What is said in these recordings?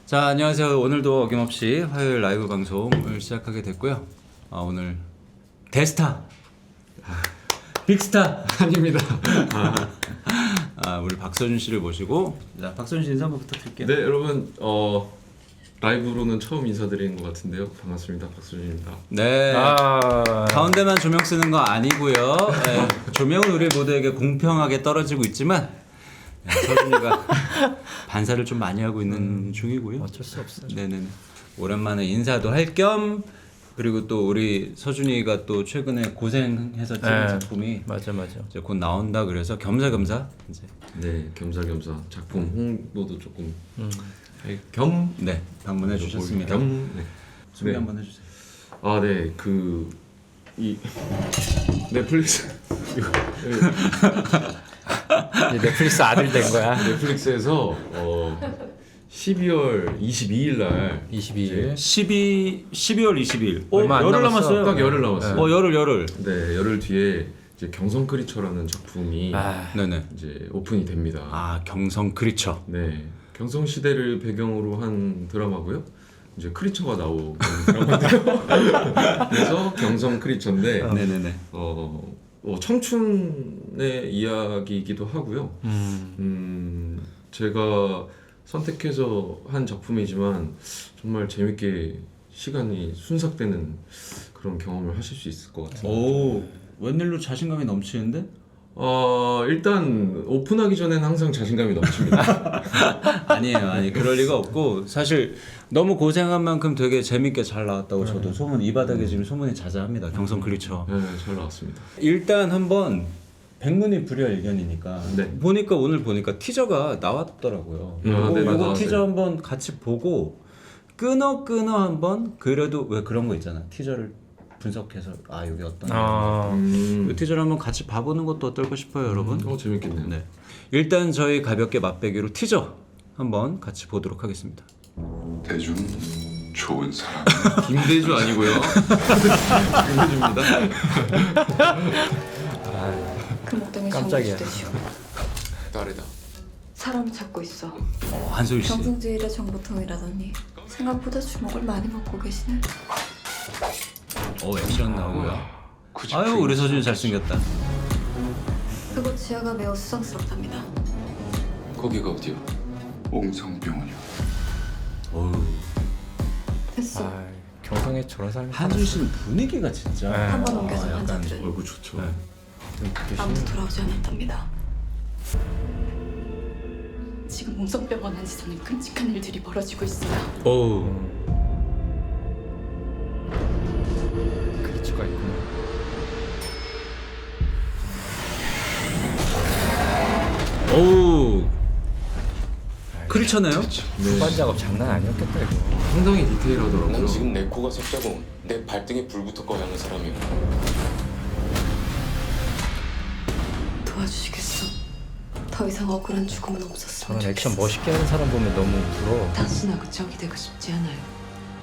자, 안녕하세요. 오늘도 어김없이 화요일 라이브 방송을 시작하게 됐고요. 오늘 대스타, 빅스타 아닙니다. 우리 박서준 씨를 모시고, 자, 박서준 씨 인사 한번 부탁드릴게요. 네, 여러분 라이브로는 처음 인사드리는 것 같은데요. 반갑습니다. 박수진입니다. 네. 가운데만 조명 쓰는 거 아니고요. 네, 조명은 우리 모두에게 공평하게 떨어지고 있지만 서준이가 반사를 좀 많이 하고 있는 중이고요. 어쩔 수 없어요. 네네. 오랜만에 인사도 할 겸 그리고 또 우리 서준이가 또 최근에 고생해서 찍은 작품이 맞아. 이제 곧 나온다 그래서 겸사겸사 이제 네, 겸사겸사 작품 홍보도 조금 할 겸 네 방문해 주셨습니다. 겸 네. 소개 네. 한번 해주세요. 아, 네, 이 넷플릭스 이제 넷플릭스 아들 된 거야. 넷플릭스에서 12월 22일 날 22일. 12월 22일. 얼마 안 열흘 남았어. 남았어요. 딱 열흘 남았어요. 열흘. 네, 열흘 뒤에 이제 경성 크리처라는 작품이 네네. 이제 오픈이 됩니다. 경성 크리처. 네, 경성 시대를 배경으로 한 드라마고요. 이제 크리처가 나오는 드라마인데요. 그래서 경성 크리처인데 네네네. 청춘의 이야기이기도 하고요. 제가 선택해서 한 작품이지만 정말 재밌게 시간이 순삭되는 그런 경험을 하실 수 있을 것 같아요. 오, 웬일로 자신감이 넘치는데? 일단 오픈하기 전에는 항상 자신감이 넘칩니다. 아니 그럴 리가 없고 사실 너무 고생한 만큼 되게 재밌게 잘 나왔다고 저도 소문 이 바닥에 지금 소문이 자자합니다. 경성 크리처. 네, 잘 나왔습니다. 일단 한번 백문이 불여일견이니까 네. 오늘 보니까 티저가 나왔더라고요. 네, 요거 나왔어요. 티저 한번 같이 보고 끊어 한번 그래도 왜 그런 거 있잖아. 티저를 분석해서 여기 어떤 그 티저를 한번 같이 봐보는 것도 어떨까 싶어요, 여러분. 재밌겠네요. 네. 일단 저희 가볍게 맛배기로 티저 한번 같이 보도록 하겠습니다. 대주는 좋은 사람. 김대주 아니고요. 김대주입니다. 그 목동의 깜짝이야. 정보주대시오. 딸이다. 사람 찾고 있어. 한솔 씨. 경승제일의 정보통이라더니 생각보다 주목을 많이 받고 계시네. 액션 나오고요. 굳이 아유, 우리 서준이 잘생겼다. 그곳 지하가 매우 수상스럽답니다. 거기가 어디야? 옹성병원이야. 어우, 됐어. 경성에 저런 사람이 한솔 씨는 분위기가 진짜. 한 번 옮겨진 약간 환자들은 얼굴 좋죠. 네. 아무도 돌아오지 않았답니다. 지금 웅성병원 안에서는 끔찍한 일들이 벌어지고 있어요. 어우. 크리처가 있구나. 어우. 크리처네요? 후반 작업 장난 아니었겠다 이거. 상당히 디테일하더라고요. 난 지금 내 코가 석자고 내 발등에 불 붙었고 하는 사람이야. 도와주시겠어? 더 이상 억울한 죽음은 없었으면 저런 액션 좋겠어. 멋있게 하는 사람 보면 너무 부러워. 당신하고 적이 되고 싶지 않아요.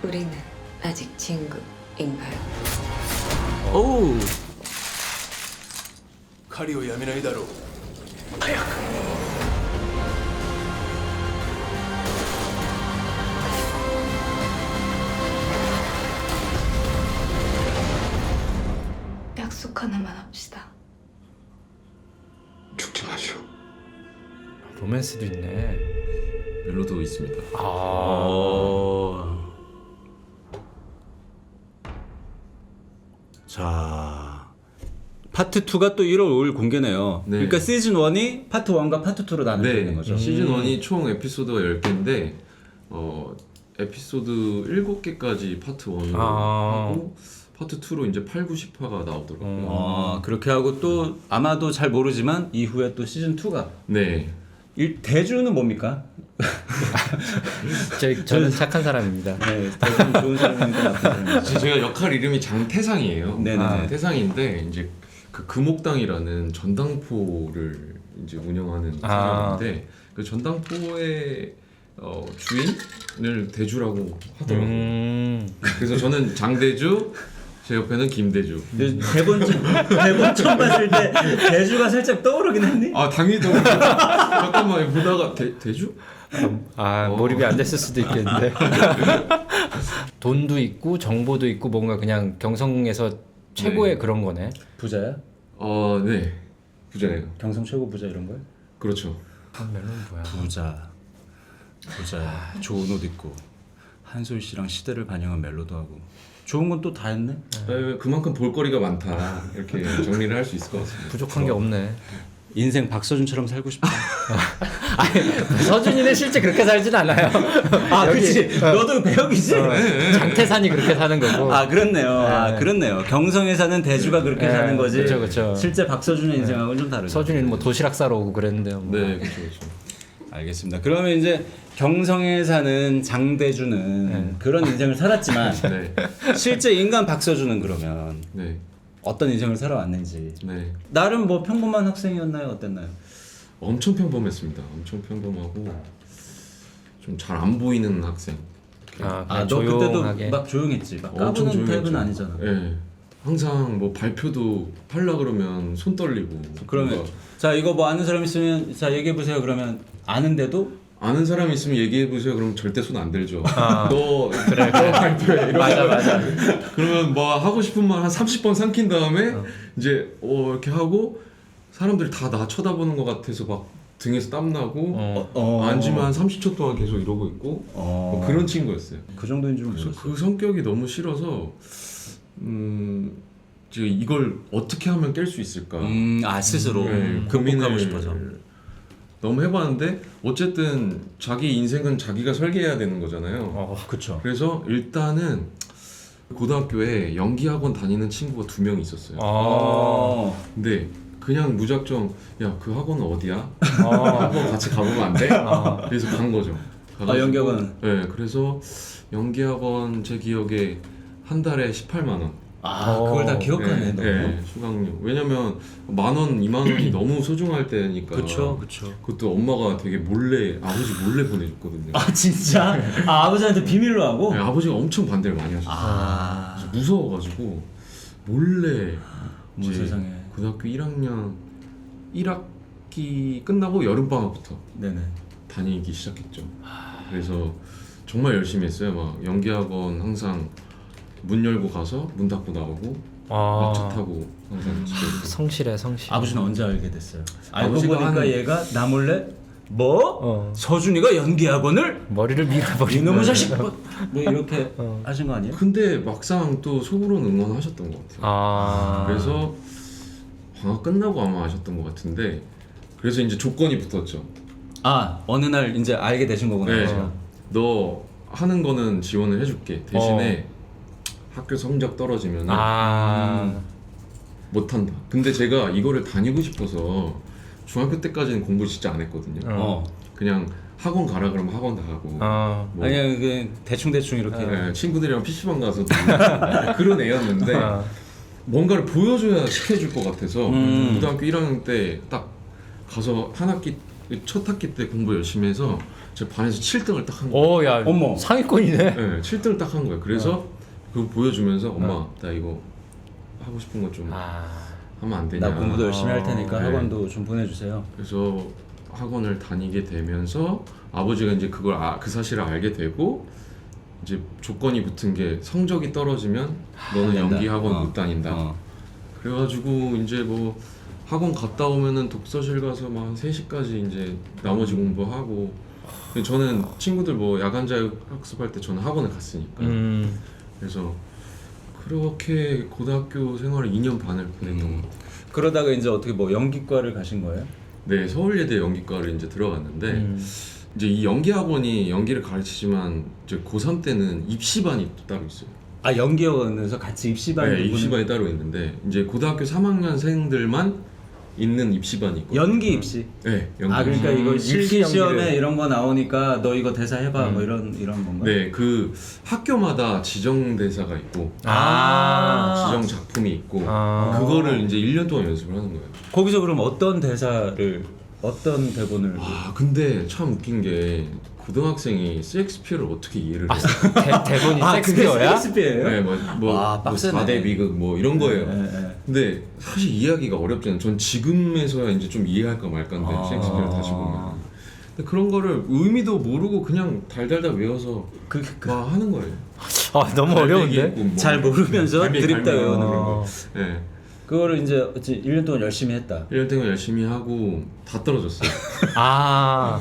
우리는 아직 친구인가요? 어우. 狩りをやめないだろう。 약속 하나만 합시다. 죽지 마시오. 로맨스도 있네. 멜로도 있습니다. 자. 파트 2가 또 1월 5일 공개네요. 네. 그러니까 시즌 1이 파트 1과 파트 2로 나눠져 있는 거죠. 시즌 1이 총 에피소드가 10개인데 에피소드 7개까지 파트 1으로 하고 파트 2로 이제 8, 9, 10화가 나오더라고요. 그렇게 하고 또 아마도 잘 모르지만 이후에 또 시즌 2가 네. 대주는 뭡니까? 저는 착한 사람입니다. 네, 대주는 좋은 사람인가 나쁜 사람인가? 제가 역할 이름이 장태상이에요. 네네네. 태상인데 이제 그 금옥당이라는 전당포를 이제 운영하는 사람인데 그 전당포의 주인을 대주라고 하더라고요. 그래서 저는 장대주, 제 옆에는 김대주. 대본 처음 봤을 때 대주가 살짝 떠오르긴 했니? 아 당연히 잠깐만 보다가 대주? 몰입이 안 됐을 수도 있겠는데. 돈도 있고 정보도 있고 뭔가 그냥 경성에서 최고의 네. 그런 거네. 부자야? 네. 부자예요. 경성 최고 부자 이런 거야? 그렇죠. 멜론 뭐야? 부자. 좋은 옷 입고 한솔 씨랑 시대를 반영한 멜로도 하고 좋은 건 또 다 했네. 그만큼 볼거리가 많다. 이렇게 정리를 할 수 있을 것 같습니다. 부족한 게 없네. 인생 박서준처럼 살고 싶다. 서준이는 실제 그렇게 살진 않아요. 아, 여기, 그치. 너도 배역이지. 장태산이 그렇게 사는 거고. 아, 그렇네요. 네. 그렇네요. 경성에 사는 대주가 그렇게 네, 사는 거지. 그쵸. 실제 박서준의 인생하고는 좀 다르죠. 서준이는 뭐 도시락 싸러 오고 그랬는데요. 뭐. 네, 그렇죠. 알겠습니다. 그러면 이제 경성에 사는 장대주는 그런 인생을 살았지만 네, 실제 인간 박서준은 그러면 네, 어떤 인생을 살아왔는지. 네. 나름 뭐 평범한 학생이었나요? 어땠나요? 엄청 평범했습니다. 엄청 평범하고 좀 잘 안 보이는 학생. 그냥 너 조용하게. 그때도 막 조용했지. 막 엄청 까부는 타입은 조용했죠. 아니잖아. 네. 항상 뭐 발표도 하려 그러면 손 떨리고. 그러면 뭔가 자 이거 뭐 아는 사람 있으면 자 얘기해 보세요. 그러면 아는데도 아는 사람 있으면 얘기해 보세요. 그럼 절대 손 안 들죠. 아. 너 그래. 발표해. 맞아. 그러면 뭐 하고 싶은 말 한 30번 삼킨 다음에 이제 이렇게 하고 사람들이 다 나 쳐다보는 것 같아서 막 등에서 땀 나고 앉으면 한 30초 동안 계속 이러고 있고 뭐 그런 친구였어요. 그 정도인 줄 그래서 몰랐어. 그 성격이 너무 싫어서 지금 이걸 어떻게 하면 깰 수 있을까 스스로 네, 극복하고 싶어서. 너무 해봤는데 어쨌든 자기 인생은 자기가 설계해야 되는 거잖아요. 그렇죠. 그래서 일단은 고등학교에 연기학원 다니는 친구가 2명 있었어요. 근데 그냥 무작정 야 그 학원은 어디야? 한번 같이 가보면 안 돼? 그래서 간 거죠. 가가지고, 연기학원. 네, 그래서 연기학원 제 기억에 한 달에 18만 원. 그걸 다 기억하네. 너. 네, 수강료. 왜냐면 10,000원, 20,000원이 너무 소중할 때니까. 그쵸. 그것도 엄마가 되게 몰래 아버지 몰래 보내줬거든요. 진짜? 아버지한테 비밀로 하고? 네, 아버지가 엄청 반대를 많이 하셨어요. 그래서 무서워가지고 몰래 뭐 이제 세상에. 고등학교 1학년 1학기 끝나고 여름방학부터 네네. 다니기 시작했죠. 그래서 정말 열심히 했어요. 막 연기학원 항상 문 열고 가서 문 닫고 나오고 막차 타고 항상 집에 있고. 성실해. 아버지는 언제 알게 됐어요? 알고 아버지가 보니까 얘가 나 몰래 뭐? 서준이가 연기학원을? 머리를 밀어버리는 이놈의 자식! 뭐 이렇게 하신 거 아니에요? 근데 막상 또 속으로는 응원하셨던 것 같아요. 그래서 방학 끝나고 아마 아셨던 것 같은데 그래서 이제 조건이 붙었죠. 어느 날 이제 알게 되신 거구나. 네. 너 하는 거는 지원을 해줄게. 대신에 학교 성적 떨어지면 못한다. 근데 제가 이거를 다니고 싶어서 중학교 때까지는 공부 진짜 안 했거든요. 그냥 학원 가라 그러면 학원 다 가고 뭐 그냥 그 대충 이렇게. 네, 친구들이랑 PC방 가서 그런 애였는데 뭔가를 보여줘야 시켜줄 것 같아서 고등학교 1학년 때 딱 가서 한 학기 첫 학기 때 공부 열심히 해서 제 반에서 7등을 딱 한 거예요. 야, 어머. 상위권이네. 네, 7등을 딱 한 거예요. 그래서 그거 보여주면서 엄마 나 이거 하고 싶은 거 좀 하면 안 되냐. 나 공부도 열심히 할 테니까 네. 학원도 좀 보내주세요. 그래서 학원을 다니게 되면서 아버지가 이제 그걸 그 사실을 알게 되고 이제 조건이 붙은 게 성적이 떨어지면 너는 된다. 연기 학원 못 다닌다. 그래가지고 이제 뭐 학원 갔다 오면은 독서실 가서 막 한 3시까지 이제 나머지 공부하고 근데 저는 친구들 뭐 야간 자율 학습할 때 저는 학원을 갔으니까 그래서 그렇게 고등학교 생활을 2년 반을 보냈던 것 같아요. 그러다가 이제 어떻게 뭐 연기과를 가신 거예요? 네, 서울예대 연기과를 이제 들어갔는데 이제 이 연기학원이 연기를 가르치지만 이제 고3 때는 입시반이 또 따로 있어요. 연기학원에서 같이 입시반 네, 입시반이 따로 있는데 이제 고등학교 3학년생들만 있는 입시반이 있고. 연기 입시. 네, 연기. 그러니까 이거 입시 실기 시험에 연기를. 이런 거 나오니까 너 이거 대사 해봐 뭐 이런 건가? 네, 그 학교마다 지정 대사가 있고 지정 작품이 있고 그거를 이제 1년 동안 연습을 하는 거예요. 거기서 그럼 어떤 대본을? 근데 참 웃긴 게 고등학생이 셰익스피어를 어떻게 이해를 해요? 대본이 섹스피어야? 셰익스피어예요? 네, 뭐 빡세네. 4대 비극 뭐 이런 거예요. 네. 근데 사실 이해하기가 어렵잖아요. 전 지금에서야 이제 좀 이해할까 말까인데 셰익스피어를 다시 보면. 근데 그런 거를 의미도 모르고 그냥 달달달 외워서 막 하는 거예요. 아 너무 갈매기 어려운데. 있고 뭐 잘 모르면서 갈매기, 드립다 갈매기 외우는 그런 거. 거. 네. 그거를 이제 1년 동안 열심히 했다. 1년 동안 열심히 하고 다 떨어졌어요. 아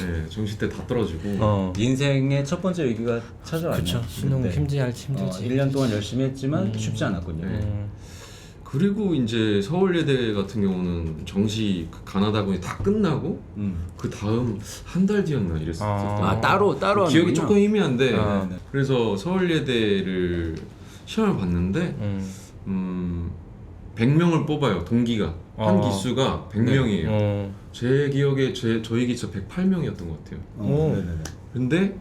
네, 정시 때 다 떨어지고 인생의 첫 번째 위기가 찾아왔네요. 그렇죠. 수능 네. 힘들지. 1년 동안 열심히 했지만 쉽지 않았군요. 네. 그리고 이제 서울예대 같은 경우는 정시 그 가나다군이 다 끝나고 그 다음 한 달 뒤였나 이랬었던 아 따로 기억이 하는군요. 조금 희미한데 아, 네. 그래서 서울예대를 시험을 봤는데 100명을 뽑아요. 동기가 한 기수가 100명이에요. 제 기억에 저희 기수 108명이었던 것 같아요. 네네네. 근데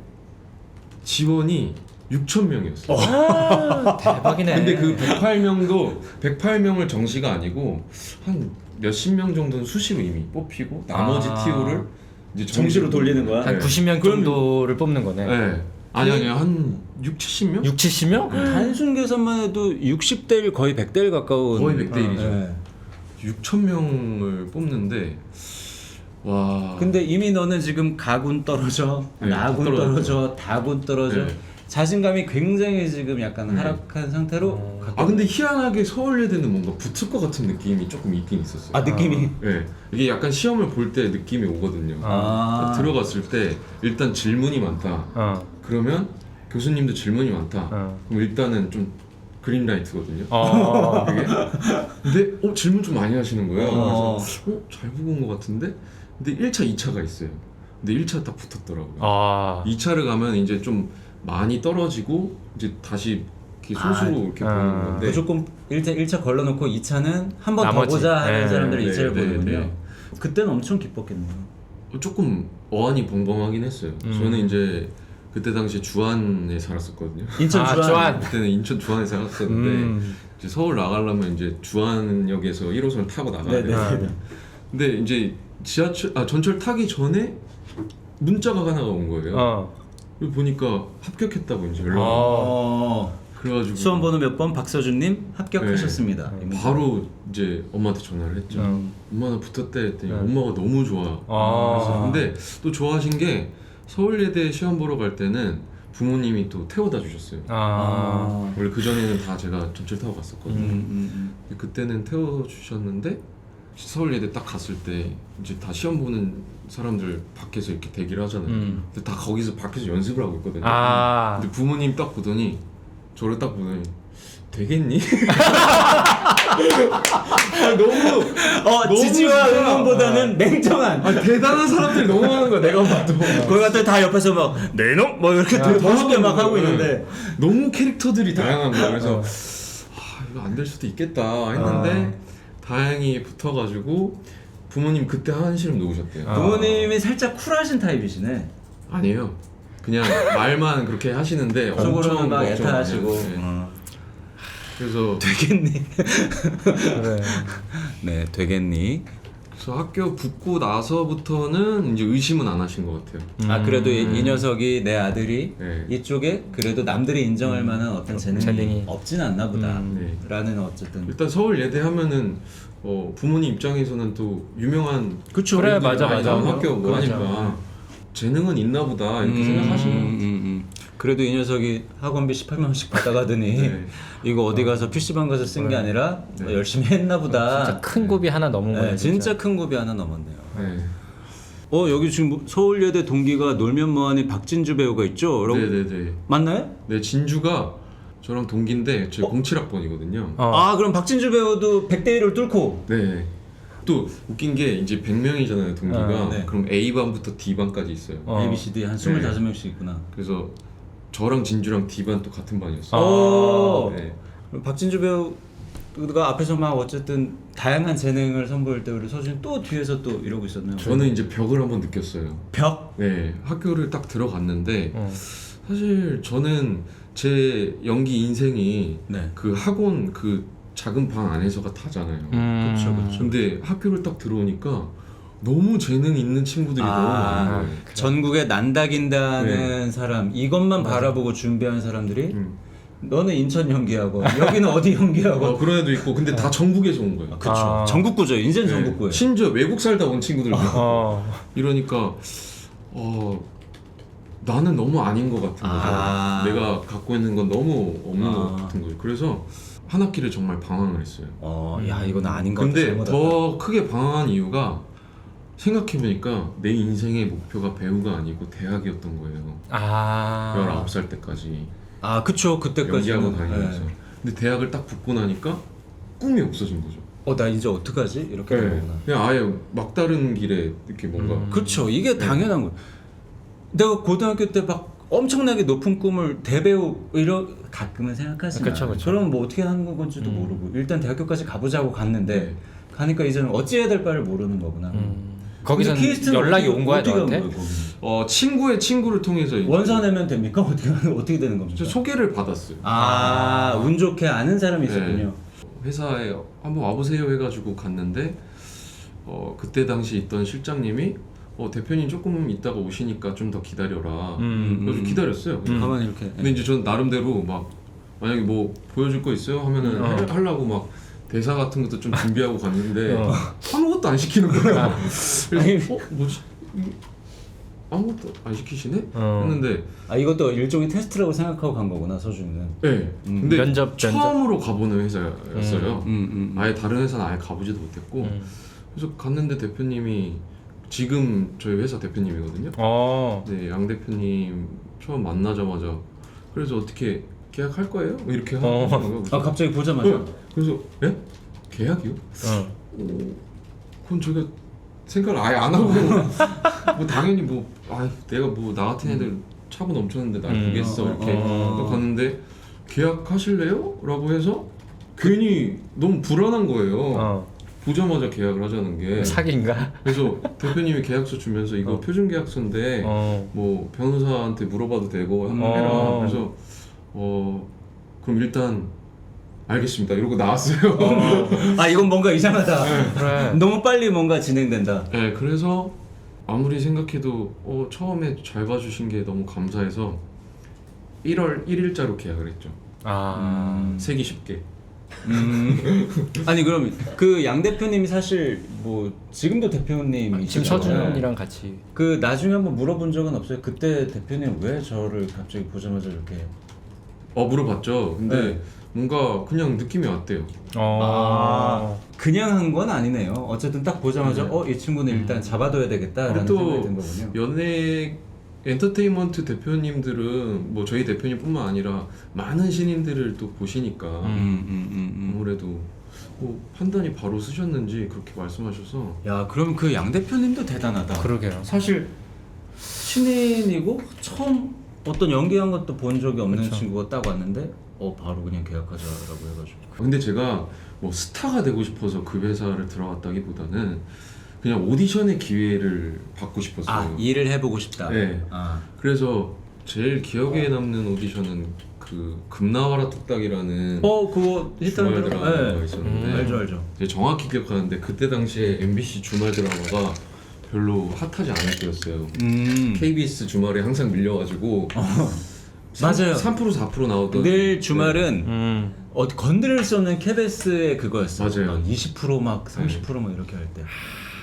지원이 6,000명이었어요. 대박이네. 근데 그 108명도 108명을 정시가 아니고 한 몇십 명 정도는 수시로 이미 뽑히고 나머지 아. TO를 이제 정시로 돌리는 거야? 한 네. 90명 정도를 뽑는 거네. 네. 아니 한 6, 70명? 6, 70명? 단순 계산만 해도 60대 1 거의 100대 1 가까운 거의 100대 1이죠. 네. 6,000명을 뽑는데 와. 근데 이미 너는 지금 가군 떨어져, 네, 나군 다 떨어졌죠. 떨어져, 다군 떨어져. 네. 자신감이 굉장히 지금 약간 네. 하락한 상태로 아 근데 희한하게 서울예대는 뭔가 붙을 것 같은 느낌이 조금 있긴 있었어요. 아 느낌이 네. 이게 약간 시험을 볼 때 느낌이 오거든요. 아. 들어갔을 때 일단 질문이 많다. 그러면 교수님도 질문이 많다. 그럼 일단은 좀 그린라이트거든요. 그게. 근데 질문 좀 많이 하시는 거예요. 그래서 잘 보고 온 것 같은데. 근데 1차, 2차가 있어요. 근데 1차 딱 붙었더라고요. 2차를 가면 이제 좀 많이 떨어지고 이제 다시 이렇게 소수로 이렇게 보는 건데. 무조건 1차 걸러놓고 2차는 한 번 더 나머지. 보자 하는 네. 사람들이 네, 2차를 네, 보는군요. 네. 그때는 엄청 기뻤겠네요. 조금 어안이 벙벙하긴 했어요. 저는 이제 그때 당시에 주안에 살았었거든요. 인천 주안. 주안. 그때는 인천 주안에 살았었는데 이제 서울 나가려면 이제 주안역에서 1호선을 타고 나가야 네네. 돼요. 근데 이제 전철 타기 전에 문자가 하나가 온 거예요. 그리고 보니까 합격했다고 이제 연락이 그래가지고 수험 번호 몇 번 박서준님 합격하셨습니다. 이 문자. 바로 이제 엄마한테 전화를 했죠. 엄마 나 붙었대 했더니 엄마가 너무 좋아. 그래서 근데 또 좋아하신 게 서울예대 시험 보러 갈 때는 부모님이 또 태워다 주셨어요. 원래 그 전에는 다 제가 전철 타고 갔었거든요. 근데 그때는 태워 주셨는데 서울예대 딱 갔을 때 이제 다 시험 보는 사람들 밖에서 이렇게 대기를 하잖아요. 근데 다 거기서 밖에서 연습을 하고 있거든요. 근데 부모님 딱 보더니 저를 딱 보더니 되겠니? 너무 지지와 진짜. 응원보다는 냉정한. 대단한 사람들이 너무 많은 거야. 내가 봐도 거기 갔더니 다 옆에서 막 내놈 뭐 이렇게 되게 멋있게 막 하고 있는데 너무 캐릭터들이 다양한 거야. 그래서 이거 안 될 수도 있겠다 했는데 다행히 붙어가지고 부모님 그때 한시름 놓으셨대요. 부모님이 살짝 쿨하신 타입이시네. 아니에요. 그냥 말만 그렇게 하시는데 속으로는 엄청 막 걱정하세요. 애타하시고. 네. 그래서 되겠니? 네, 되겠니? 그래서 학교 붙고 나서부터는 이제 의심은 안 하신 것 같아요. 아 그래도 이 녀석이 내 아들이 네. 이쪽에 그래도 남들이 인정할 만한 어떤 재능이 없진 않나 보다 네. 라는 어쨌든 일단 서울예대 하면은 부모님 입장에서는 또 유명한 그쵸. 그래, 애들이 맞아, 많이 맞아. 나온 학교 뭐 맞아. 하니까 재능은 있나 보다 이렇게 생각하시는 것 같아요. 그래도 이 녀석이 학원비 18만 원씩 받아가더니 네. 이거 어디 가서 PC방 가서 쓴 게 아니라 뭐 열심히 했나 보다. 진짜 큰 곱이 하나 넘은 거네. 네, 진짜 큰 곱이 하나 넘었네요. 네. 여기 지금 서울예대 동기가 놀면 뭐하니 박진주 배우가 있죠? 네네네. 맞나요? 네, 진주가 저랑 동기인데 제 07학번이거든요. 아 그럼 박진주 배우도 100대 1을 뚫고 네. 또 웃긴 게 이제 100명이잖아요 동기가. 네. 그럼 A반부터 D반까지 있어요. A, B, C, D 한 25명씩 있구나. 그래서 저랑 진주랑 D반 또 같은 반이었어요. 오. 네. 그럼 박진주 배우가 앞에서 막 어쨌든 다양한 재능을 선보일 때 우리 서준이 또 뒤에서 또 이러고 있었나요? 저는 이제 벽을 한번 느꼈어요. 벽? 네, 학교를 딱 들어갔는데 사실 저는 제 연기 인생이 네. 그 학원 그 작은 방 안에서가 다잖아요. 그렇죠, 그렇죠. 근데 학교를 딱 들어오니까 너무 재능 있는 친구들이 너무 많은 거예요. 전국에 난다긴다는 네. 사람 이것만 바라보고 준비한 사람들이 너는 인천 연기하고 여기는 어디 연기하고. 그런 애도 있고 근데 다 전국에서 온 거예요. 그쵸. 아. 전국구죠. 인제는 네. 전국구예요. 심지어 외국 살다 온 친구들도 있고. 어. 이러니까 나는 너무 아닌 것 같은 거죠. 아. 내가 갖고 있는 건 너무 없는 것 아. 같은 거예요. 그래서 한 학기를 정말 방황을 했어요. 야 이건 아닌 것 같아. 근데 잘못했다. 더 크게 방황한 이유가 생각해보니까 내 인생의 목표가 배우가 아니고 대학이었던 거예요. 아. 19살 때까지 아 그쵸 그때까지. 연기하고 다니면서. 근데 대학을 딱 붙고 나니까 꿈이 없어진 거죠. 나 이제 어떡하지? 이렇게 된 거구나. 그냥 아예 막다른 길에 이렇게 뭔가 그렇죠. 이게 당연한 거예요. 내가 고등학교 때 막 엄청나게 높은 꿈을 대배우 가끔은 생각하지만 그쵸, 그쵸. 그럼 뭐 어떻게 하는 건지도 모르고 일단 대학교까지 가보자고 갔는데 가니까 이제는 어찌해야 될 바를 모르는 거구나. 거기서 근데 KST 는 연락이 어떻게- 온 거야 어떻게 간 너한테? 거예요, 거기는? 친구의 친구를 통해서 이제 원서 내면 됩니까? 어떻게 되는 겁니까? 저 소개를 받았어요. 운 좋게 아는 사람이 있었군요. 회사에 한번 와보세요 해가지고 갔는데 그때 당시 있던 실장님이 대표님 조금 있다가 오시니까 좀 더 기다려라. 그래서 기다렸어요. 가만히 이렇게. 근데 이제 전 나름대로 막 만약에 뭐 보여줄 거 있어요 하면은 하려고 막 대사 같은 것도 좀 준비하고 갔는데 아무것도 안 시키는 거야. 그래서 뭐지? 아무것도 안 시키시네? 했는데 이것도 일종의 테스트라고 생각하고 간 거구나 서준이는. 네. 근데 면접. 처음으로 가보는 회사였어요. 아예 아예 다른 회사는 아예 가보지도 못했고 그래서 갔는데 대표님이 지금 저희 회사 대표님이거든요. 네, 양 대표님 처음 만나자마자 그래서 어떻게 계약할 거예요? 뭐 이렇게 하는 거예요. 그래서 갑자기 보자마자. 그래서 예? 계약이요? 그건 저희가 생각을 아예 안 하고 뭐 당연히 내가 뭐 나 같은 애들 차고 넘쳤는데 날 보겠어 이렇게 또 갔는데 계약하실래요? 라고 해서 괜히 너무 불안한 거예요. 보자마자 계약을 하자는 게. 사기인가? 그래서 대표님이 계약서 주면서 이거 표준 계약서인데 뭐 변호사한테 물어봐도 되고 해라. 그래서 그럼 일단 알겠습니다 이러고 나왔어요. 이건 뭔가 이상하다. 그래. 너무 빨리 뭔가 진행된다. 네, 그래서 아무리 생각해도 처음에 잘 봐주신 게 너무 감사해서 1월 1일자로 계약을 했죠. 세기 쉽게. 아니 그럼 그 양 대표님이 사실 뭐 지금도 대표님이시잖아요. 지금 서준이랑 같이. 그 나중에 한번 물어본 적은 없어요. 그때 대표님 왜 저를 갑자기 보자마자 이렇게. 물어봤죠. 근데 네. 뭔가 그냥 느낌이 왔대요. 그냥 한 건 아니네요. 어쨌든 딱 보자마자 이 친구는 일단 잡아둬야 되겠다라는 또 생각이 든 거군요. 연예 엔터테인먼트 대표님들은 뭐 저희 대표님뿐만 아니라 많은 신인들을 또 보시니까 아무래도 판단이 바로 쓰셨는지 그렇게 말씀하셔서 야 그럼 그 양 대표님도 대단하다. 그러게요. 사실 신인이고 처음 어떤 연기한 것도 본 적이 없는 친구가 딱 왔는데 바로 그냥 계약하자라고 해가지고. 근데 제가 뭐 스타가 되고 싶어서 그 회사를 들어갔다기보다는 그냥 오디션의 기회를 받고 싶었어요. 일을 해보고 싶다. 네. 그래서 제일 기억에 남는 오디션은 그 금나와라 뚝딱이라는 그거 주말 히트하더라고요. 드라마가 있었는데 알죠. 제가 정확히 기억하는데 그때 당시에 MBC 주말 드라마가 별로 핫하지 않을 때였어요. KBS 주말에 항상 밀려가지고 맞아요. 3% 4% 나오던 늘 주말은 건드릴 수 없는 KBS의 그거였어. 맞아요. 막 20% 막 30% 막 이렇게 할 때.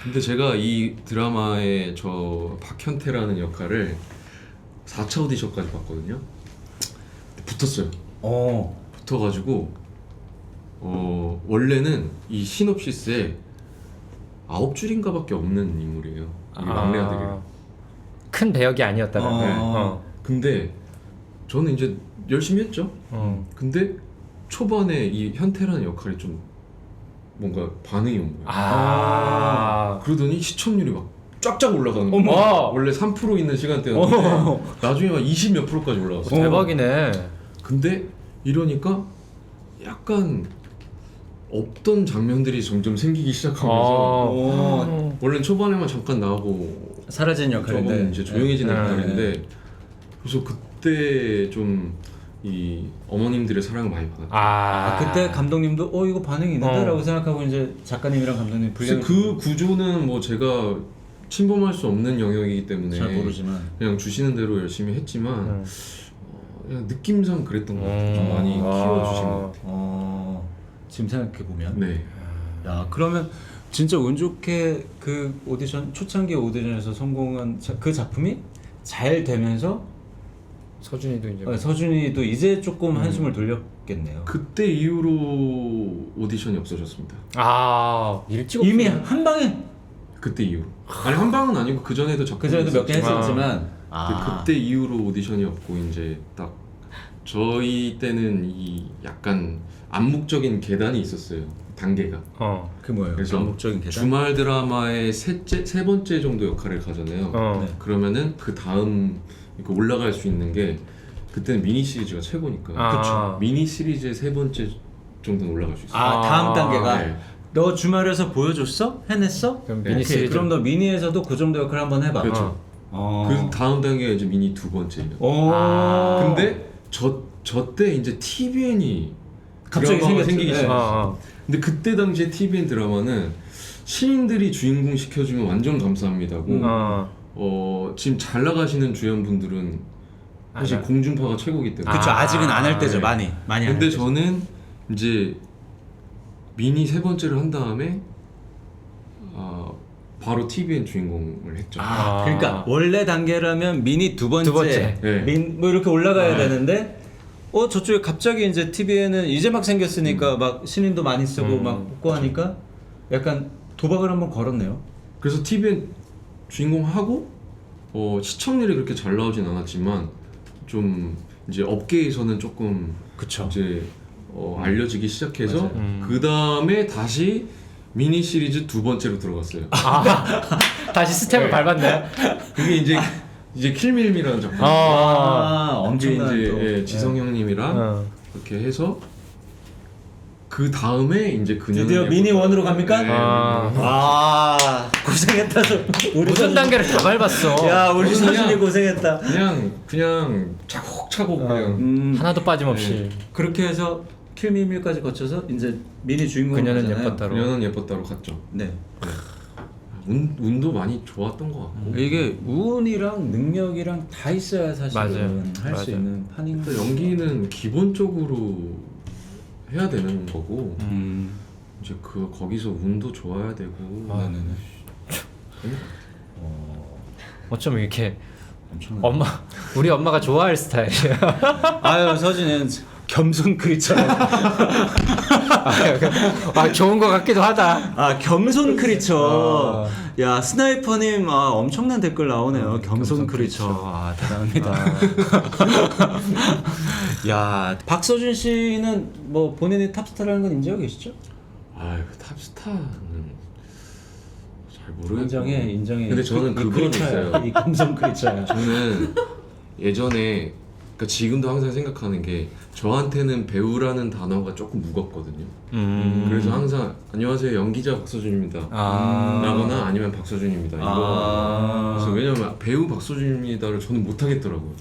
근데 제가 이 드라마의 박현태라는 역할을 4차 오디션까지 봤거든요. 붙었어요. 붙어가지고 원래는 이 시놉시스에 9줄인가밖에 없는 인물이에요. 이 막내 아들이. 큰 배역이 아니었다면. 근데 저는 이제 열심히 했죠. 근데 초반에 이 현태라는 역할이 좀 뭔가 반응이 온 거예요. 그러더니 시청률이 막 쫙쫙 올라가는 거예요. 원래 3% 있는 시간대였는데 나중에 막 20 몇 프로까지 올라갔어요. 대박이네. 근데 이러니까 약간 없던 장면들이 점점 생기기 시작하면서 원래 초반에만 잠깐 나오고 사라진 저건 역할인데 이제 조용해지는 역할인데 그래서 그때 좀 이 어머님들의 사랑을 많이 받았죠. 그때 감독님도 이거 반응이 있는데라고 생각하고 이제 작가님이랑 감독님 글쎄 분량을 그 구조는 뭐 제가 침범할 수 없는 영역이기 때문에 잘 모르지만 그냥 주시는 대로 열심히 했지만 그냥 느낌상 그랬던 것 같아요. 좀 많이 키워주신 것 같아요. 지금 생각해 보면. 네. 야 그러면 진짜 운 좋게 그 오디션 초창기 오디션에서 성공한 그 작품이 잘 되면서 서준이도 이제 서준이도 이제 조금 한숨을 돌렸겠네요. 그때 이후로 오디션이 없어졌습니다. 일찍 이미 없어요. 한 방에 그때 이후로. 아니 한 방은 아니고 그 전에도 작품. 그 전에도 몇 개 있었지만 했었지만 근데 그때 이후로 오디션이 없고 이제 딱 저희 때는 이 약간 암묵적인 계단이 있었어요. 단계가. 그 뭐예요? 그래서 암묵적인 계단. 주말 드라마의 세 번째 정도 역할을 가잖아요. 네. 그러면은 그 다음 이렇게 올라갈 수 있는 게 그때는 미니 시리즈가 최고니까. 그쵸. 미니 시리즈의 세 번째 정도는 올라갈 수 있어요. 다음 단계가 네. 너 주말에서 보여줬어? 해냈어? 그럼 오케이, 미니 시리즈. 그럼 너 미니에서도 그 정도 역할 한번 해봐. 그렇죠. 그 다음 단계가 이제 미니 두 번째예요. 근데 저 때 이제 TVN이 갑자기 드라마가 생겼죠. 생기기 네. 시작했어요. 근데 그때 당시에 TVN 드라마는 신인들이 주인공 시켜주면 완전 감사합니다고. 지금 잘 나가시는 주연분들은 사실 안 해. 공중파가 최고기 때문에. 그쵸 아직은 안 할 때죠. 네. 많이 안 할 근데 때죠. 저는 이제 미니 세 번째를 한 다음에 바로 TVN 주인공을 했죠. 그러니까 원래 단계라면 미니 두 번째, 두 번째. 네. 뭐 이렇게 올라가야 네. 되는데 저쪽에 갑자기 이제 TV에는 이제 막 생겼으니까 막 신인도 많이 쓰고 막 뽑고 하니까 약간 도박을 한번 걸었네요. 그래서 TVN 주인공 하고 시청률이 그렇게 잘 나오진 않았지만 좀 이제 업계에서는 조금 그쵸. 이제 알려지기 시작해서 맞아요. 그 다음에 다시 미니 시리즈 두 번째로 들어갔어요. 다시 스텝을 밟았네. 그게 이제 킬밀미라는 작품. 그게 엄청난 이제 또. 예, 지성 형님이랑 이렇게 해서 그 다음에 이제 그녀는 드디어 미니 원으로 갑니까? 네. 고생했다. 우리 무슨 단계를 다 밟았어. 야 우리 저는 서준이 그냥- 고생했다. 그냥 차곡차곡 그냥 하나도 빠짐없이. 그렇게 해서 킬미밀까지 거쳐서 이제 미니 주인공 그녀는 예뻤다로. 그녀는 예뻤다로 갔죠. 네. 운도 많이 좋았던 것 같고. 이게 운이랑 능력이랑 다 있어야 사실은 맞아요. 할 수 맞아요. 있는 판인 근데 거죠. 연기는 기본적으로 해야 되는 거고 이제 거기서 운도 좋아야 되고. 네네네. 어쩌면 이렇게 엄청나. 우리 엄마가 좋아할 스타일이야. 아유 서진은 겸손 크리처럼. 좋은 것 같기도 하다. 겸손 크리처. 야 스나이퍼님 엄청난 댓글 나오네요. 겸손 겸손 크리처. 대단합니다. 야 박서준 씨는 뭐 본인이 탑스타라는 건 인정하고 계시죠? 탑스타는 잘 모르겠고. 인정해. 근데 저는 그건 크리처야. 있어요. 이 겸손 크리처야. 저는 예전에 그러니까 지금도 항상 생각하는 게 저한테는 배우라는 단어가 조금 무겁거든요. 그래서 항상 안녕하세요 연기자 박서준입니다. 라거나 아니면 박서준입니다. 이거 그래서 왜냐면 배우 박서준입니다를 저는 못 하겠더라고요.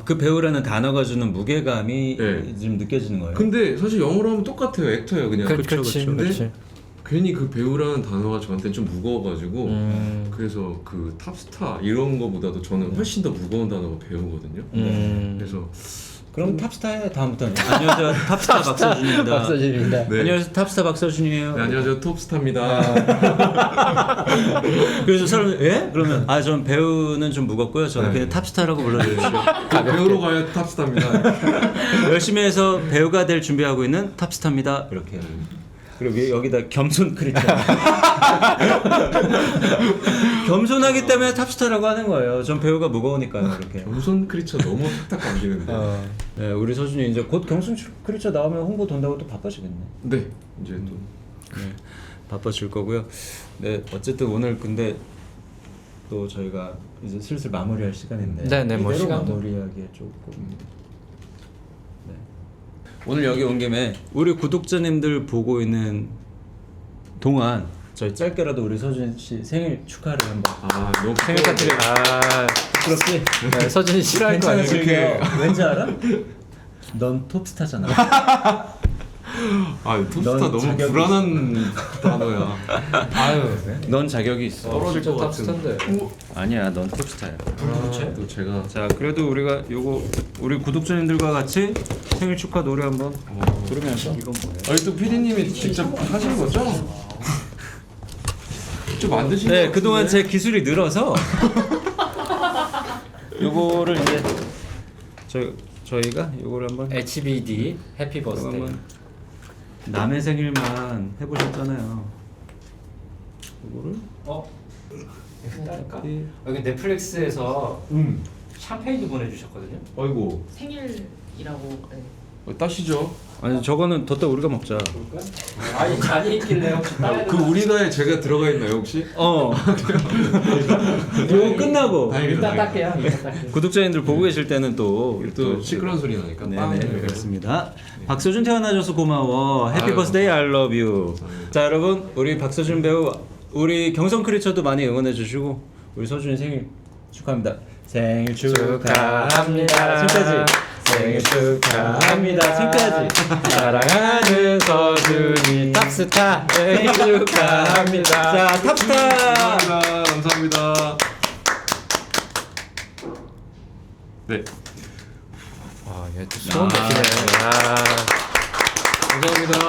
그 배우라는 단어가 주는 무게감이 네. 좀 느껴지는 거예요. 근데 사실 영어로 하면 똑같아요. 액터예요 그냥. 그렇지. 근데 괜히 그 배우라는 단어가 저한테 좀 무거워가지고 그래서 그 탑스타 이런 거보다도 저는 훨씬 더 무거운 단어가 배우거든요. 그래서 그럼 탑스타에 다음부터는 안녕하세요 탑스타 박서준입니다. 박서준입니다. 네. 안녕하세요 탑스타 박서준이에요. 네, 안녕하세요 톱스타입니다. 그래서 사람 예? 그러면 전 배우는 좀 무겁고요. 저는 그냥 탑스타라고 불러주십시오. 배우로 가야 탑스타입니다. 열심히 해서 배우가 될 준비하고 있는 탑스타입니다. 이렇게. 그리고 여기다 겸손 크리처. 겸손하기 때문에 탑스타라고 하는 거예요. 전 배우가 무거우니까요. 이렇게. 겸손 크리처 너무 탁탁 감기는데. 네, 우리 서준이 이제 곧 겸손 크리처 나오면 홍보 돈다고 또 바빠지겠네. 네 이제 또 바빠질 거고요. 네, 어쨌든 오늘 근데 또 저희가 이제 슬슬 마무리할 시간인데. 네, 뭐 이대로 시간도. 마무리하기에 조금. 네. 오늘 여기 온 김에 우리 구독자님들 보고 있는 동안 저희 짧게라도 우리 서준 씨 생일 축하를 한번. 너무 생일 파티를 부끄럽지? 네, 서준이 싫어할 거 괜찮아 아니에요? 즐겨. 왠지 알아? 넌 톱스타잖아. 아 톱스타 넌 너무 자격이 불안한 단어야. 아유, 넌 자격이 있어. 떨어질 것 탑스타인데. 아니야, 넌 톱스타야. 또 제가 자, 그래도 우리가 요거 우리 구독자님들과 같이 생일 축하 노래 한번 부르면서 이건 뭐예요? 아니 또 PD님이 직접 하신 거죠? 직접 만드신 거 네, 같은데? 그동안 제 기술이 늘어서 요거를 이제 저희가 요거를 한번 HBD 해피 요거 버스데이. 한번 남의 생일만 해보셨잖아요. 요거를 그러니까 여기 넷플릭스에서 샴페인도 보내주셨거든요. 아이고 생일이라고. 네. 따시죠. 아니 저거는 뒀다 우리가 먹자. 아니 잔이 있길래 혹시 따야 그 우리가에 제가 들어가 있나요 혹시? 요거 끝나고 다행이다. 일단 딸게요. 일단 딸게요. 구독자님들 보고 계실 때는 또 시끄러운 소리 나니까. 네네 그렇습니다. 박서준 태어나줘서 고마워. 해피 아유, 버스데이 I love you. 자 여러분 우리 박서준 배우 우리 경성 크리처도 많이 응원해 주시고 우리 서준이 생일 축하합니다. 생일 축하합니다. 지금까지 생일 축하합니다. 지금까지 사랑하는 서준이 탑스타 생일 축하합니다. 자 탑스타. 감사합니다. 네. 와, 얘또 소원 느끼네. 감사합니다.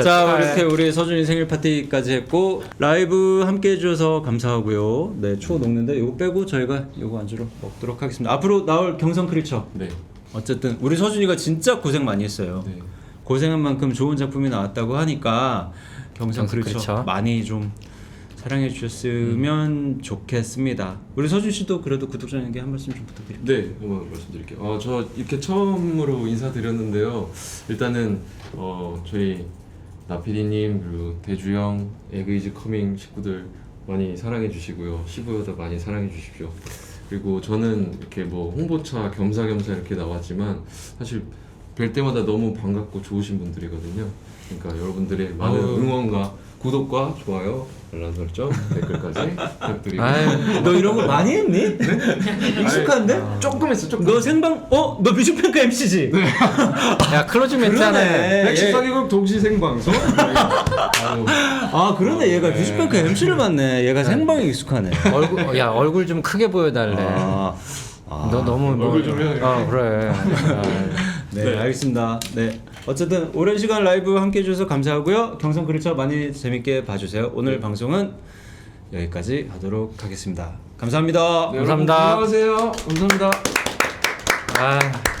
자 이렇게 우리 서준이 생일 파티까지 했고 라이브 함께 해주셔서 감사하고요. 네 추워 녹는데 이거 빼고 저희가 이거 안주로 먹도록 하겠습니다. 앞으로 나올 경성 크리처 네. 어쨌든 우리 서준이가 진짜 고생 많이 했어요. 네. 고생한 만큼 좋은 작품이 나왔다고 하니까 경성 경성 크리처 크리처. 많이 좀 사랑해 주셨으면 좋겠습니다. 우리 서준 씨도 그래도 구독자님께 한 말씀 좀 부탁드립니다. 네, 한번 말씀드릴게요. 저 이렇게 처음으로 인사드렸는데요. 일단은 저희 나피디님 그리고 대주 형, 에그이즈 커밍 식구들 많이 사랑해 주시고요. 시부여도 많이 사랑해 주십시오. 그리고 저는 이렇게 뭐 홍보차 겸사겸사 이렇게 나왔지만 사실 뵐 때마다 너무 반갑고 좋으신 분들이거든요. 그러니까 여러분들의 많은 응원과 구독과 좋아요, 알람 설정, 댓글까지 부탁드리고. 너 이런 거 많이 했니? 익숙한데? 조금 했어, 조금. 너 생방 너 뮤직뱅크 MC지? 야 클로징 멘트 하네. 백시 사기극 동시 생방송. 아 그러네 얘가 뮤직뱅크 MC를 맡네. 얘가 생방에 익숙하네. 얼굴 좀 크게 보여달래. 너 너무 얼굴 좀 해. 그래. 네, 알겠습니다. 네. 어쨌든 오랜 시간 라이브 함께 해주셔서 감사하고요. 경성 크리처 많이 재밌게 봐주세요. 오늘 방송은 여기까지 하도록 하겠습니다. 감사합니다. 네, 여러분, 감사합니다. 안녕하세요. 감사합니다. 아.